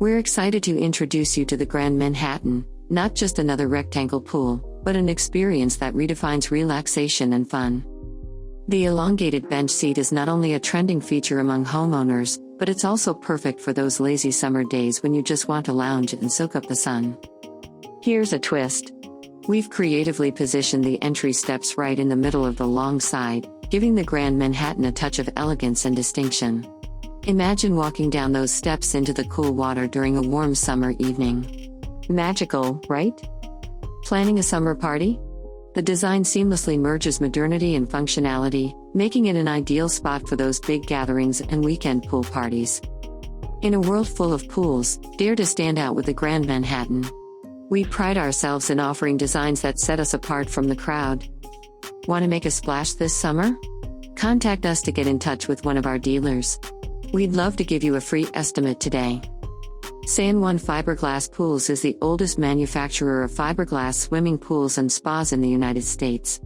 We're excited to introduce you to the Grand Manhattan, not just another rectangle pool, but an experience that redefines relaxation and fun. The elongated bench seat is not only a trending feature among homeowners, but it's also perfect for those lazy summer days when you just want to lounge and soak up the sun. Here's a twist. We've creatively positioned the entry steps right in the middle of the long side, giving the Grand Manhattan a touch of elegance and distinction. Imagine walking down those steps into the cool water during a warm summer evening. Magical, right? Planning a summer party? The design seamlessly merges modernity and functionality, making it an ideal spot for those big gatherings and weekend pool parties. In a world full of pools, dare to stand out with the Grand Manhattan. We pride ourselves in offering designs that set us apart from the crowd. Want to make a splash this summer? Contact us to get in touch with one of our dealers. We'd love to give you a free estimate today. San Juan Fiberglass Pools is the oldest manufacturer of fiberglass swimming pools and spas in the United States.